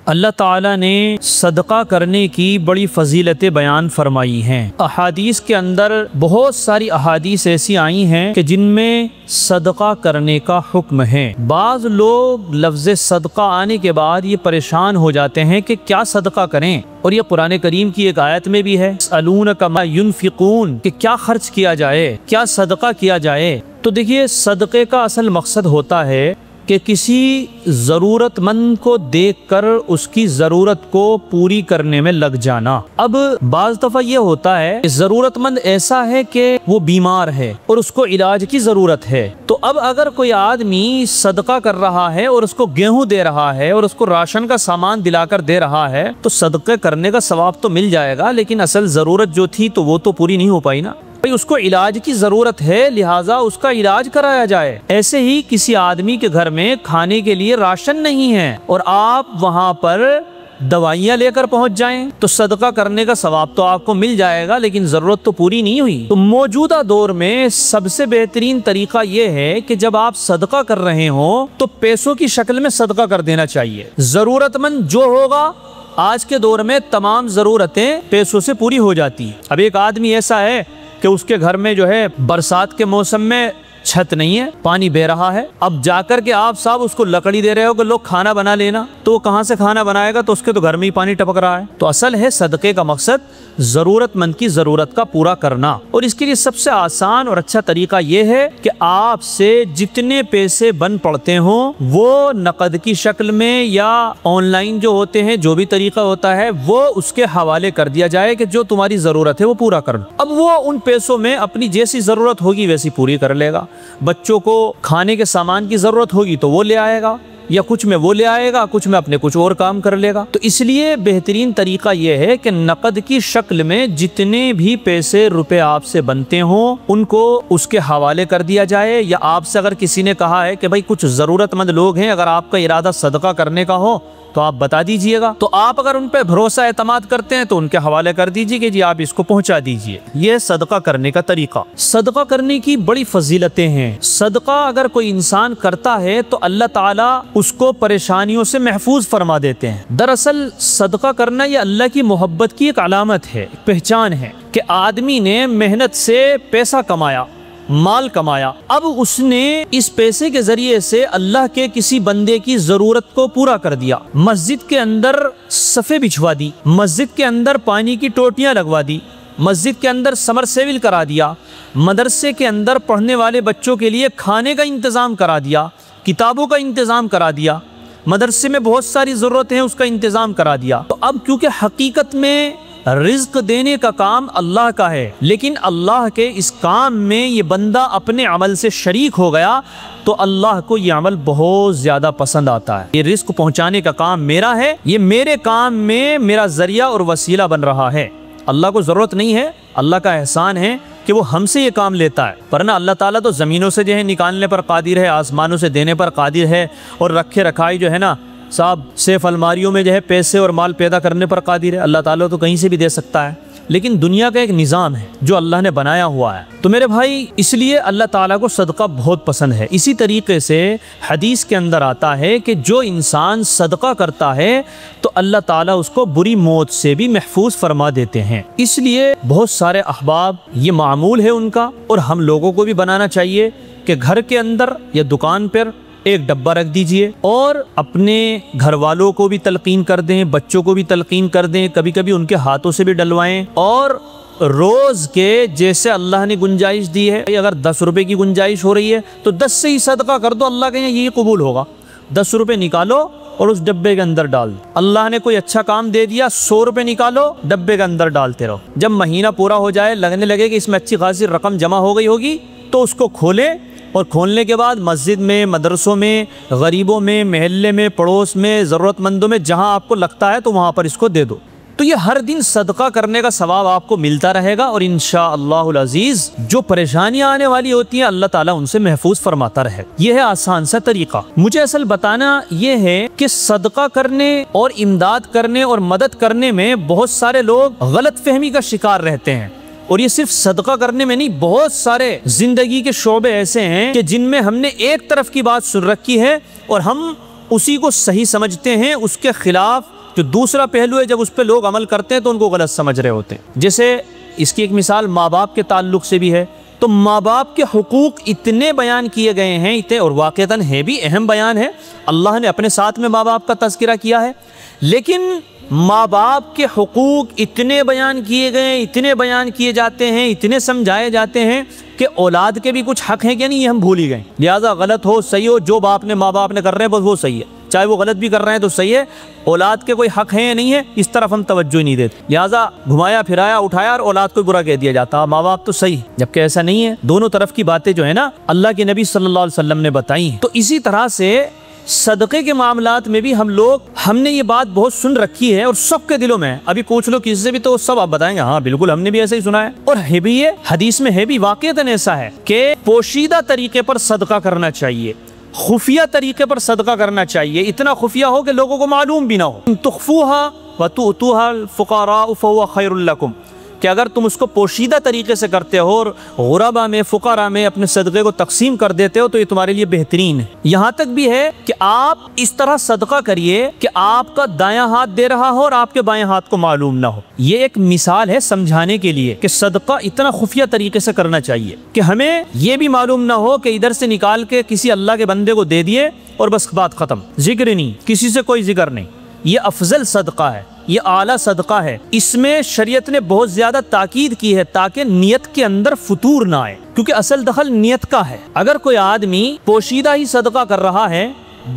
اللہ تعالیٰ نے صدقہ کرنے کی بڑی فضیلتیں بیان فرمائی ہیں۔ احادیث کے اندر بہت ساری احادیث ایسی آئی ہیں کہ جن میں صدقہ کرنے کا حکم ہے۔ بعض لوگ لفظ صدقہ آنے کے بعد یہ پریشان ہو جاتے ہیں کہ کیا صدقہ کریں، اور یہ قرآن کریم کی ایک آیت میں بھی ہے یسألونک ما ينفقون، کہ کیا خرچ کیا جائے، کیا صدقہ کیا جائے۔ تو دیکھیے، صدقے کا اصل مقصد ہوتا ہے کہ کسی ضرورت مند کو دیکھ کر اس کی ضرورت کو پوری کرنے میں لگ جانا۔ اب بعض دفعہ یہ ہوتا ہے کہ ضرورت مند ایسا ہے کہ وہ بیمار ہے اور اس کو علاج کی ضرورت ہے، تو اب اگر کوئی آدمی صدقہ کر رہا ہے اور اس کو گیہوں دے رہا ہے اور اس کو راشن کا سامان دلا کر دے رہا ہے تو صدقے کرنے کا ثواب تو مل جائے گا، لیکن اصل ضرورت جو تھی تو وہ تو پوری نہیں ہو پائی نا۔ اس کو علاج کی ضرورت ہے، لہٰذا اس کا علاج کرایا جائے۔ ایسے ہی کسی آدمی کے گھر میں کھانے کے لیے راشن نہیں ہے اور آپ وہاں پر دوائیاں لے کر پہنچ جائیں تو صدقہ کرنے کا ثواب تو آپ کو مل جائے گا، لیکن ضرورت تو پوری نہیں ہوئی۔ تو موجودہ دور میں سب سے بہترین طریقہ یہ ہے کہ جب آپ صدقہ کر رہے ہوں تو پیسوں کی شکل میں صدقہ کر دینا چاہیے۔ ضرورت مند جو ہوگا، آج کے دور میں تمام ضرورتیں پیسوں سے پوری ہو جاتی ہیں۔ اب ایک آدمی ایسا ہے کہ اس کے گھر میں جو ہے برسات کے موسم میں چھت نہیں ہے، پانی بہ رہا ہے، اب جا کر کے آپ صاحب اس کو لکڑی دے رہے ہو کہ لوگ کھانا بنا لینا، تو وہ کہاں سے کھانا بنائے گا؟ تو اس کے تو گھر میں ہی پانی ٹپک رہا ہے۔ تو اصل ہے صدقے کا مقصد ضرورت مند کی ضرورت کا پورا کرنا، اور اس کے لیے سب سے آسان اور اچھا طریقہ یہ ہے کہ آپ سے جتنے پیسے بن پڑتے ہوں وہ نقد کی شکل میں یا آن لائن جو ہوتے ہیں، جو بھی طریقہ ہوتا ہے، وہ اس کے حوالے کر دیا جائے کہ جو تمہاری ضرورت ہے وہ پورا کرنا۔ اب وہ ان پیسوں میں اپنی جیسی ضرورت ہوگی ویسی پوری کر لے گا۔ بچوں کو کھانے کے سامان کی ضرورت ہوگی تو وہ لے آئے گا، یا کچھ میں وہ لے آئے گا، کچھ میں اپنے کچھ اور کام کر لے گا۔ تو اس لیے بہترین طریقہ یہ ہے کہ نقد کی شکل میں جتنے بھی پیسے روپے آپ سے بنتے ہوں ان کو اس کے حوالے کر دیا جائے، یا آپ سے اگر کسی نے کہا ہے کہ بھائی کچھ ضرورت مند لوگ ہیں، اگر آپ کا ارادہ صدقہ کرنے کا ہو تو آپ بتا دیجئے گا، تو آپ اگر ان پہ بھروسہ اعتماد کرتے ہیں تو ان کے حوالے کر دیجئے کہ جی آپ اس کو پہنچا دیجئے۔ یہ صدقہ کرنے کا طریقہ۔ صدقہ کرنے کی بڑی فضیلتیں ہیں۔ صدقہ اگر کوئی انسان کرتا ہے تو اللہ تعالیٰ اس کو پریشانیوں سے محفوظ فرما دیتے ہیں۔ دراصل صدقہ کرنا یہ اللہ کی محبت کی ایک علامت ہے، ایک پہچان ہے کہ آدمی نے محنت سے پیسہ کمایا، مال کمایا، اب اس نے اس پیسے کے ذریعے سے اللہ کے کسی بندے کی ضرورت کو پورا کر دیا۔ مسجد کے اندر صفیں بچھوا دی، مسجد کے اندر پانی کی ٹوٹیاں لگوا دی، مسجد کے اندر سمر سیول کرا دیا، مدرسے کے اندر پڑھنے والے بچوں کے لیے کھانے کا انتظام کرا دیا، کتابوں کا انتظام کرا دیا، مدرسے میں بہت ساری ضرورتیں ہیں اس کا انتظام کرا دیا۔ تو اب کیونکہ حقیقت میں رزق دینے کا کام اللہ کا ہے، لیکن اللہ کے اس کام میں یہ بندہ اپنے عمل سے شریک ہو گیا تو اللہ کو یہ عمل بہت زیادہ پسند آتا ہے۔ یہ رزق پہنچانے کا کام میرا ہے، یہ میرے کام میں میرا ذریعہ اور وسیلہ بن رہا ہے۔ اللہ کو ضرورت نہیں ہے، اللہ کا احسان ہے کہ وہ ہم سے یہ کام لیتا ہے، ورنہ اللہ تعالیٰ تو زمینوں سے جو ہے نکالنے پر قادر ہے، آسمانوں سے دینے پر قادر ہے، اور رکھے رکھائی جو ہے نا صاحب سیف الماریوں میں جو ہے پیسے اور مال پیدا کرنے پر قادر ہے۔ اللہ تعالیٰ تو کہیں سے بھی دے سکتا ہے، لیکن دنیا کا ایک نظام ہے جو اللہ نے بنایا ہوا ہے۔ تو میرے بھائی، اس لیے اللہ تعالیٰ کو صدقہ بہت پسند ہے۔ اسی طریقے سے حدیث کے اندر آتا ہے کہ جو انسان صدقہ کرتا ہے تو اللہ تعالیٰ اس کو بری موت سے بھی محفوظ فرما دیتے ہیں۔ اس لیے بہت سارے احباب یہ معمول ہے ان کا، اور ہم لوگوں کو بھی بنانا چاہیے کہ گھر کے اندر یا دکان پر ایک ڈبہ رکھ دیجئے، اور اپنے گھر والوں کو بھی تلقین کر دیں، بچوں کو بھی تلقین کر دیں، کبھی کبھی ان کے ہاتھوں سے بھی ڈلوائیں، اور روز کے جیسے اللہ نے گنجائش دی ہے، اگر 10 روپے کی گنجائش ہو رہی ہے تو 10 سے ہی صدقہ کر دو، اللہ کے یہی قبول ہوگا۔ 10 روپے نکالو اور اس ڈبے کے اندر ڈال دو۔ اللہ نے کوئی اچھا کام دے دیا، 100 روپے نکالو، ڈبے کے اندر ڈالتے رہو۔ جب مہینہ پورا ہو جائے، لگنے لگے کہ اس میں اچھی خاصی رقم جمع ہو گئی ہوگی، تو اس کو کھولیں، اور کھولنے کے بعد مسجد میں، مدرسوں میں، غریبوں میں، محلے میں، پڑوس میں، ضرورت مندوں میں، جہاں آپ کو لگتا ہے تو وہاں پر اس کو دے دو۔ تو یہ ہر دن صدقہ کرنے کا ثواب آپ کو ملتا رہے گا، اور انشاءاللہ العزیز جو پریشانیاں آنے والی ہوتی ہیں اللہ تعالیٰ ان سے محفوظ فرماتا رہے۔ یہ ہے آسان سا طریقہ۔ مجھے اصل بتانا یہ ہے کہ صدقہ کرنے اور امداد کرنے اور مدد کرنے میں بہت سارے لوگ غلط فہمی کا شکار رہتے ہیں، اور یہ صرف صدقہ کرنے میں نہیں، بہت سارے زندگی کے شعبے ایسے ہیں کہ جن میں ہم نے ایک طرف کی بات سن رکھی ہے اور ہم اسی کو صحیح سمجھتے ہیں، اس کے خلاف جو دوسرا پہلو ہے جب اس پہ لوگ عمل کرتے ہیں تو ان کو غلط سمجھ رہے ہوتے ہیں۔ جیسے اس کی ایک مثال ماں باپ کے تعلق سے بھی ہے، تو ماں باپ کے حقوق اتنے بیان کیے گئے ہیں، اتنے، اور واقعتاً ہے بھی اہم بیان ہے، اللہ نے اپنے ساتھ میں ماں باپ کا تذکرہ کیا ہے، لیکن ماں باپ کے حقوق اتنے بیان کیے گئے، اتنے بیان کیے جاتے ہیں، اتنے سمجھائے جاتے ہیں کہ اولاد کے بھی کچھ حق ہیں کہ نہیں، یہ ہم بھول ہی گئے۔ لہٰذا غلط ہو صحیح ہو، جو باپ نے ماں باپ نے کر رہے ہیں بس وہ صحیح ہے، چاہے وہ غلط بھی کر رہے ہیں تو صحیح ہے، اولاد کے کوئی حق ہیں یا نہیں ہے اس طرف ہم توجہ ہی نہیں دیتے، لہٰذا گھمایا پھرایا اٹھایا اور اولاد کو برا کہہ دیا جاتا، ماں باپ تو صحیح، جبکہ ایسا نہیں ہے۔ دونوں طرف کی باتیں جو ہے نا اللہ کے نبی صلی اللہ علیہ وسلم نے بتائی ہیں۔ تو اسی طرح سے صدقے کے معاملات میں بھی ہم نے یہ بات بہت سن رکھی ہے اور سب کے دلوں میں، ابھی پوچھ لو کسی سے بھی تو سب آپ بتائیں گے ہاں بالکل ہم نے بھی ایسے ہی سنا ہے، اور ہے بھی، یہ حدیث میں ہے بھی، واقعتاً ایسا ہے کہ پوشیدہ طریقے پر صدقہ کرنا چاہیے، خفیہ طریقے پر صدقہ کرنا چاہیے، اتنا خفیہ ہو کہ لوگوں کو معلوم بھی نہ ہو۔ تخفوها وتؤتوها الفقراء فهو خیر لکم، کہ اگر تم اس کو پوشیدہ طریقے سے کرتے ہو اور غربا میں فقراء میں اپنے صدقے کو تقسیم کر دیتے ہو تو یہ تمہارے لیے بہترین ہے۔ یہاں تک بھی ہے کہ آپ اس طرح صدقہ کریے کہ آپ کا دایاں ہاتھ دے رہا ہو اور آپ کے بائیں ہاتھ کو معلوم نہ ہو۔ یہ ایک مثال ہے سمجھانے کے لیے کہ صدقہ اتنا خفیہ طریقے سے کرنا چاہیے کہ ہمیں یہ بھی معلوم نہ ہو کہ ادھر سے نکال کے کسی اللہ کے بندے کو دے دیے اور بس بات ختم، ذکر نہیں، کسی سے کوئی ذکر نہیں۔ یہ افضل صدقہ ہے، یہ اعلیٰ صدقہ ہے، اس میں شریعت نے بہت زیادہ تاکید کی ہے تاکہ نیت کے اندر فتور نہ آئے، کیونکہ اصل دخل نیت کا ہے۔ اگر کوئی آدمی پوشیدہ ہی صدقہ کر رہا ہے،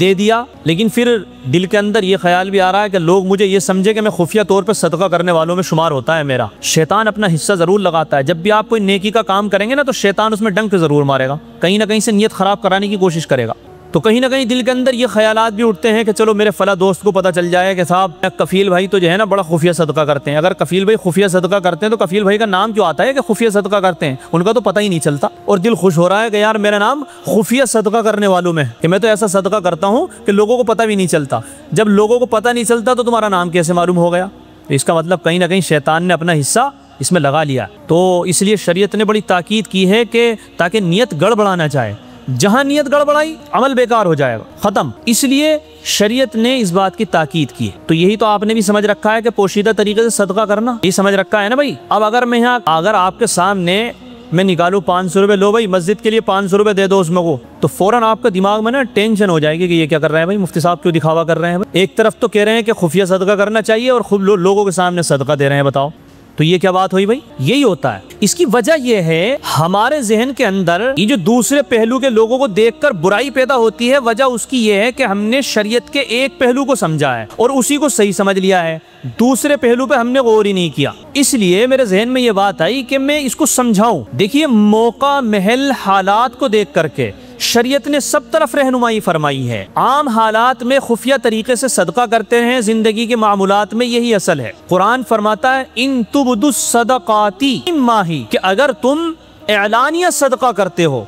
دے دیا، لیکن پھر دل کے اندر یہ خیال بھی آ رہا ہے کہ لوگ مجھے یہ سمجھے کہ میں خفیہ طور پہ صدقہ کرنے والوں میں شمار ہوتا ہے میرا، شیطان اپنا حصہ ضرور لگاتا ہے۔ جب بھی آپ کوئی نیکی کا کام کریں گے نا تو شیطان اس میں ڈنک ضرور مارے گا، کہیں نہ کہیں سے نیت خراب کرانے کی کوشش کرے گا، تو کہیں نہ کہیں دل کے اندر یہ خیالات بھی اٹھتے ہیں کہ چلو میرے فلاں دوست کو پتہ چل جائے کہ صاحب کفیل بھائی تو جو ہے نا بڑا خفیہ صدقہ کرتے ہیں۔ اگر کفیل بھائی خفیہ صدقہ کرتے ہیں تو کفیل بھائی کا نام کیوں آتا ہے کہ خفیہ صدقہ کرتے ہیں؟ ان کا تو پتہ ہی نہیں چلتا، اور دل خوش ہو رہا ہے کہ یار میرا نام خفیہ صدقہ کرنے والوں میں کہ میں تو ایسا صدقہ کرتا ہوں کہ لوگوں کو پتہ بھی نہیں چلتا۔ جب لوگوں کو پتہ نہیں چلتا تو تمہارا نام کیسے معلوم ہو گیا؟ اس کا مطلب کہیں نہ کہیں شیطان نے اپنا حصہ اس میں لگا لیا۔ تو اس لیے شریعت نے بڑی تاکید کی ہے کہ تاکہ نیت گڑبڑا نہ جائے، جہاں نیت گڑبڑائی عمل بیکار ہو جائے گا، ختم۔ اس لیے شریعت نے اس بات کی تاکید کی ہے۔ تو یہی تو آپ نے بھی سمجھ رکھا ہے کہ پوشیدہ طریقے سے صدقہ کرنا، یہ سمجھ رکھا ہے نا بھائی۔ اب اگر آپ کے سامنے میں نکالوں 500 روپے، لو بھائی مسجد کے لیے 500 روپے دے دو اس میں کو، تو فوراً آپ کا دماغ میں نا ٹینشن ہو جائے گی کہ یہ کیا کر رہے ہیں بھائی، مفتی صاحب کیوں دکھاوا کر رہے ہیں؟ ایک طرف تو کہہ رہے ہیں کہ خفیہ صدقہ کرنا چاہیے اور خود لوگوں کے سامنے صدقہ دے رہے ہیں، بتاؤ تو یہ کیا بات ہوئی بھائی؟ یہی ہوتا ہے۔ اس کی وجہ یہ ہے ہمارے ذہن کے اندر یہ جو دوسرے پہلو کے لوگوں کو دیکھ کر برائی پیدا ہوتی ہے، وجہ اس کی یہ ہے کہ ہم نے شریعت کے ایک پہلو کو سمجھا ہے اور اسی کو صحیح سمجھ لیا ہے، دوسرے پہلو پہ ہم نے غور ہی نہیں کیا۔ اس لیے میرے ذہن میں یہ بات آئی کہ میں اس کو سمجھاؤں۔ دیکھیے موقع محل حالات کو دیکھ کر کے شریعت نے سب طرف رہنمائی فرمائی ہے۔ عام حالات میں خفیہ طریقے سے صدقہ کرتے ہیں، زندگی کے معمولات میں یہی اصل ہے۔ قرآن فرماتا ہے ان تبدوا الصدقات ماہی، کہ اگر تم اعلانیہ صدقہ کرتے ہو،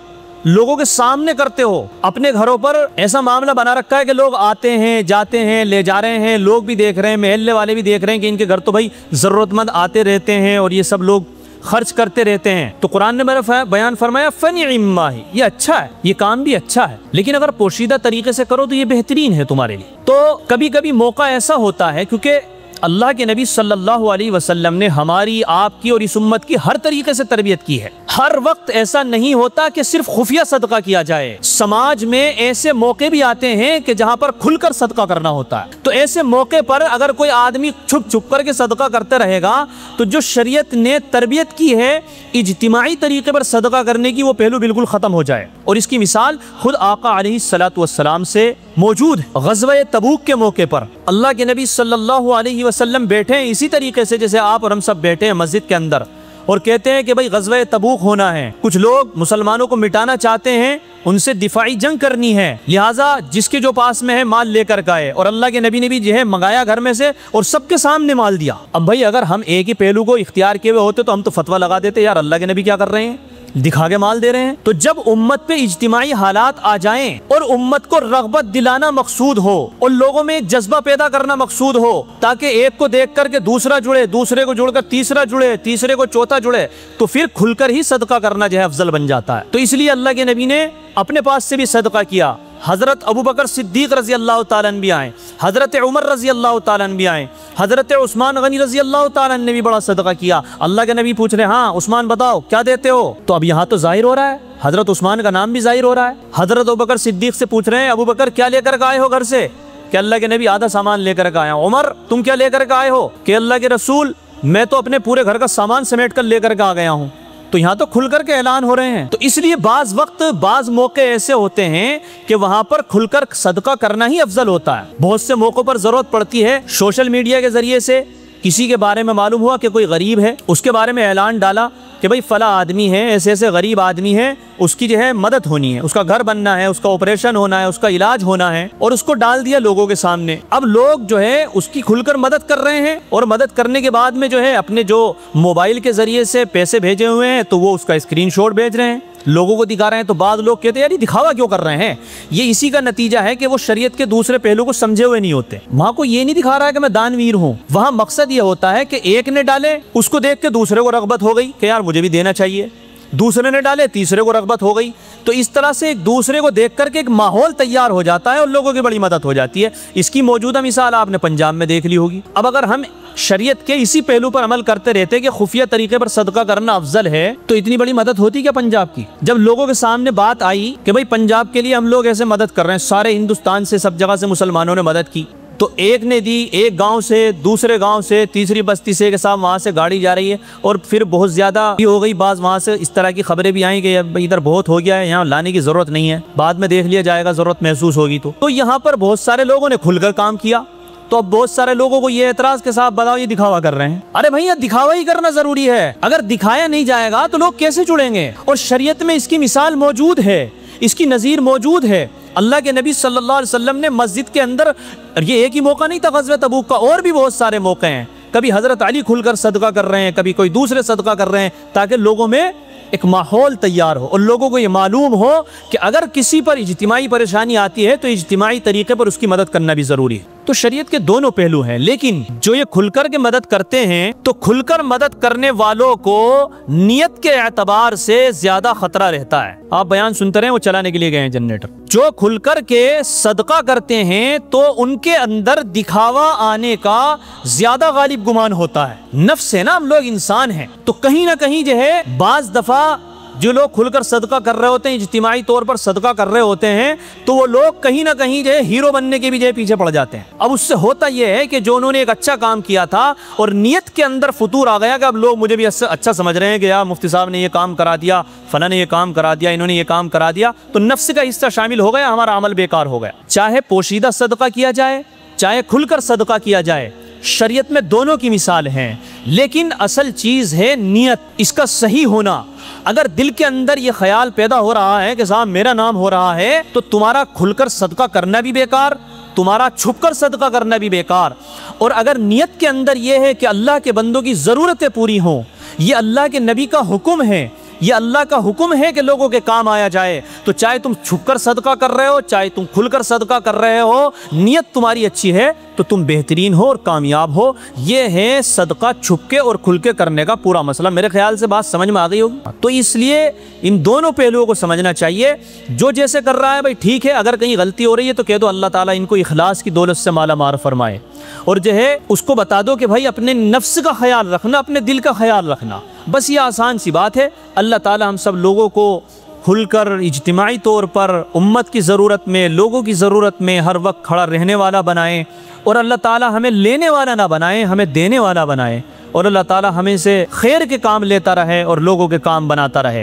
لوگوں کے سامنے کرتے ہو، اپنے گھروں پر ایسا معاملہ بنا رکھا ہے کہ لوگ آتے ہیں جاتے ہیں لے جا رہے ہیں، لوگ بھی دیکھ رہے ہیں، محلے والے بھی دیکھ رہے ہیں کہ ان کے گھر تو بھائی ضرورت مند آتے رہتے ہیں اور یہ سب لوگ خرچ کرتے رہتے ہیں، تو قرآن نے میرا بیان فرمایا فنعم ما ہی، یہ اچھا ہے، یہ کام بھی اچھا ہے، لیکن اگر پوشیدہ طریقے سے کرو تو یہ بہترین ہے تمہارے لیے۔ تو کبھی کبھی موقع ایسا ہوتا ہے کیونکہ اللہ کے نبی صلی اللہ علیہ وسلم نے ہماری، آپ کی اور اس امت کی ہر طریقے سے تربیت کی ہے۔ ہر وقت ایسا نہیں ہوتا کہ صرف خفیہ صدقہ کیا جائے، سماج میں ایسے موقع بھی آتے ہیں کہ جہاں پر کھل کر صدقہ کرنا ہوتا ہے۔ تو ایسے موقع پر اگر کوئی آدمی چھپ چھپ کر کے صدقہ کرتے رہے گا تو جو شریعت نے تربیت کی ہے اجتماعی طریقے پر صدقہ کرنے کی، وہ پہلو بالکل ختم ہو جائے۔ اور اس کی مثال خود آقا علیہ الصلوۃ والسلام سے موجود ہے۔ غزوہ تبوک کے موقع پر اللہ کے نبی صلی اللہ علیہ وسلم بیٹھے ہیں اسی طریقے سے جیسے آپ اور ہم سب بیٹھے ہیں مسجد کے اندر، اور کہتے ہیں کہ بھائی غزوہ تبوک ہونا ہے، کچھ لوگ مسلمانوں کو مٹانا چاہتے ہیں، ان سے دفاعی جنگ کرنی ہے، لہٰذا جس کے جو پاس میں ہے مال لے کر گئے، اور اللہ کے نبی نے بھی جو ہے منگایا گھر میں سے اور سب کے سامنے مال دیا۔ اب بھائی اگر ہم ایک ہی پہلو کو اختیار کیے ہوئے ہوتے تو ہم تو فتویٰ لگا دیتے یار اللہ کے نبی کیا کر رہے ہیں، دکھا کے مال دے رہے ہیں۔ تو جب امت پہ اجتماعی حالات آ جائیں اور امت کو رغبت دلانا مقصود ہو اور لوگوں میں جذبہ پیدا کرنا مقصود ہو تاکہ ایک کو دیکھ کر کے دوسرا جڑے، دوسرے کو جوڑ کر تیسرا جڑے، تیسرے کو چوتھا جڑے، تو پھر کھل کر ہی صدقہ کرنا جو ہے افضل بن جاتا ہے۔ تو اس لیے اللہ کے نبی نے اپنے پاس سے بھی صدقہ کیا، حضرت ابو بکر صدیق رضی اللہ تعالیٰ عنہ بھی آئے، حضرت عمر رضی اللہ تعالیٰ عنہ بھی آئے، حضرت عثمان غنی رضی اللہ تعالیٰ عنہ نے بھی بڑا صدقہ کیا۔ اللہ کے نبی پوچھ رہے ہاں عثمان بتاؤ کیا دیتے ہو؟ تو اب یہاں تو ظاہر ہو رہا ہے حضرت عثمان کا نام بھی ظاہر ہو رہا ہے۔ حضرت ابو بکر صدیق سے پوچھ رہے ہیں ابو بکر کیا لے کر کے آئے ہو گھر سے؟ کہ اللہ کے نبی آدھا سامان لے کر کے آیا۔ عمر تم کیا لے کر کے آئے ہو؟ کہ اللہ کے رسول میں تو اپنے پورے گھر کا سامان سمیٹ کر لے کر کے آ گیا ہوں۔ تو یہاں تو کھل کر کے اعلان ہو رہے ہیں۔ تو اس لیے بعض وقت بعض موقع ایسے ہوتے ہیں کہ وہاں پر کھل کر صدقہ کرنا ہی افضل ہوتا ہے۔ بہت سے موقعوں پر ضرورت پڑتی ہے، سوشل میڈیا کے ذریعے سے کسی کے بارے میں معلوم ہوا کہ کوئی غریب ہے، اس کے بارے میں اعلان ڈالا کہ بھئی فلاں آدمی ہے، ایسے ایسے غریب آدمی ہے، اس کی جو ہے مدد ہونی ہے، اس کا گھر بننا ہے، اس کا آپریشن ہونا ہے، اس کا علاج ہونا ہے، اور اس کو ڈال دیا لوگوں کے سامنے۔ اب لوگ جو ہے اس کی کھل کر مدد کر رہے ہیں، اور مدد کرنے کے بعد میں جو ہے اپنے جو موبائل کے ذریعے سے پیسے بھیجے ہوئے ہیں تو وہ اس کا اسکرین شاٹ بھیج رہے ہیں، لوگوں کو دکھا رہے ہیں۔ تو بعض لوگ کہتے ہیں یار یہ دکھاوا کیوں کر رہے ہیں؟ یہ اسی کا نتیجہ ہے کہ وہ شریعت کے دوسرے پہلو کو سمجھے ہوئے نہیں ہوتے۔ وہاں کو یہ نہیں دکھا رہا ہے کہ میں دانویر ہوں، وہاں مقصد یہ ہوتا ہے کہ ایک نے ڈالے، اس کو دیکھ کے دوسرے کو رغبت ہو گئی کہ یار مجھے بھی دینا چاہیے، دوسرے نے ڈالے تیسرے کو رغبت ہو گئی۔ تو اس طرح سے ایک دوسرے کو دیکھ کر کے ایک ماحول تیار ہو جاتا ہے اور لوگوں کی بڑی مدد ہو جاتی ہے۔ اس کی موجودہ مثال آپ نے پنجاب میں دیکھ لی ہوگی۔ اب اگر ہم شریعت کے اسی پہلو پر عمل کرتے رہتے کہ خفیہ طریقے پر صدقہ کرنا افضل ہے تو اتنی بڑی مدد ہوتی کیا پنجاب کی؟ جب لوگوں کے سامنے بات آئی کہ بھئی پنجاب کے لیے ہم لوگ ایسے مدد کر رہے ہیں، سارے ہندوستان سے سب جگہ سے مسلمانوں نے مدد کی، تو ایک نے دی، ایک گاؤں سے، دوسرے گاؤں سے، تیسری بستی سے کے ساتھ وہاں سے گاڑی جا رہی ہے، اور پھر بہت زیادہ بھی ہو گئی، بعض وہاں سے اس طرح کی خبریں بھی آئیں کہ ادھر بہت ہو گیا ہے، یہاں لانے کی ضرورت نہیں ہے، بعد میں دیکھ لیا جائے گا ضرورت محسوس ہوگی تو یہاں پر بہت سارے لوگوں نے کھل کر کام کیا۔ تو اب بہت سارے لوگوں کو یہ اعتراض کے ساتھ بتاؤ یہ دکھاوا کر رہے ہیں۔ ارے بھائی یہ دکھاوا ہی کرنا ضروری ہے، اگر دکھایا نہیں جائے گا تو لوگ کیسے جڑیں گے؟ اور شریعت میں اس کی مثال موجود ہے، اس کی نظیر موجود ہے۔ اللہ کے نبی صلی اللہ علیہ وسلم نے مسجد کے اندر، یہ ایک ہی موقع نہیں تھا غزوہ تبوک کا، اور بھی بہت سارے موقع ہیں، کبھی حضرت علی کھل کر صدقہ کر رہے ہیں، کبھی کوئی دوسرے صدقہ کر رہے ہیں، تاکہ لوگوں میں ایک ماحول تیار ہو اور لوگوں کو یہ معلوم ہو کہ اگر کسی پر اجتماعی پریشانی آتی ہے تو اجتماعی طریقے پر اس کی مدد کرنا بھی ضروری ہے۔ تو شریعت کے دونوں پہلو ہیں، لیکن جو یہ کھل کر کے مدد کرتے ہیں تو کھل کر مدد کرنے والوں کو نیت کے اعتبار سے زیادہ خطرہ رہتا ہے۔ آپ بیان سنتے رہے، وہ چلانے کے لیے گئے ہیں جنریٹر۔ جو کھل کر کے صدقہ کرتے ہیں تو ان کے اندر دکھاوا آنے کا زیادہ غالب گمان ہوتا ہے۔ نفس ہے نا، ہم لوگ انسان ہیں، تو کہیں نہ کہیں جو ہے بعض دفعہ جو لوگ کھل کر صدقہ کر رہے ہوتے ہیں، اجتماعی طور پر صدقہ کر رہے ہوتے ہیں، تو وہ لوگ کہیں نہ کہیں جو ہے ہیرو بننے کے بھی جو ہے پیچھے پڑ جاتے ہیں۔ اب اس سے ہوتا یہ ہے کہ جو انہوں نے ایک اچھا کام کیا تھا اور نیت کے اندر فتور آ گیا کہ اب لوگ مجھے بھی اچھا سمجھ رہے ہیں کہ یار مفتی صاحب نے یہ کام کرا دیا، فلاں نے یہ کام کرا دیا، انہوں نے یہ کام کرا دیا، تو نفس کا حصہ شامل ہو گیا، ہمارا عمل بیکار ہو گیا۔ چاہے پوشیدہ صدقہ کیا جائے، چاہے کھل کر صدقہ کیا جائے، شریعت میں دونوں کی مثال ہے، لیکن اصل چیز ہے نیت، اس کا صحیح ہونا۔ اگر دل کے اندر یہ خیال پیدا ہو رہا ہے کہ صاحب میرا نام ہو رہا ہے، تو تمہارا کھل کر صدقہ کرنا بھی بیکار، تمہارا چھپ کر صدقہ کرنا بھی بیکار۔ اور اگر نیت کے اندر یہ ہے کہ اللہ کے بندوں کی ضرورتیں پوری ہوں، یہ اللہ کے نبی کا حکم ہے، یہ اللہ کا حکم ہے کہ لوگوں کے کام آیا جائے، تو چاہے تم چھپ کر صدقہ کر رہے ہو، چاہے تم کھل کر صدقہ کر رہے ہو، نیت تمہاری اچھی ہے تو تم بہترین ہو اور کامیاب ہو۔ یہ ہے صدقہ چھپ کے اور کھل کے کرنے کا پورا مسئلہ۔ میرے خیال سے بات سمجھ میں آ گئی ہوگی۔ تو اس لیے ان دونوں پہلوؤں کو سمجھنا چاہیے۔ جو جیسے کر رہا ہے بھائی ٹھیک ہے، اگر کہیں غلطی ہو رہی ہے تو کہہ دو اللہ تعالیٰ ان کو اخلاص کی دولت سے مالا مال فرمائے، اور جو ہے اس کو بتا دو کہ بھائی اپنے نفس کا خیال رکھنا، اپنے دل کا خیال رکھنا، بس یہ آسان سی بات ہے۔ اللہ تعالیٰ ہم سب لوگوں کو کھل کر اجتماعی طور پر امت کی ضرورت میں، لوگوں کی ضرورت میں ہر وقت کھڑا رہنے والا بنائیں، اور اللہ تعالیٰ ہمیں لینے والا نہ بنائے، ہمیں دینے والا بنائے، اور اللہ تعالیٰ ہمیں سے خیر کے کام لیتا رہے اور لوگوں کے کام بناتا رہے۔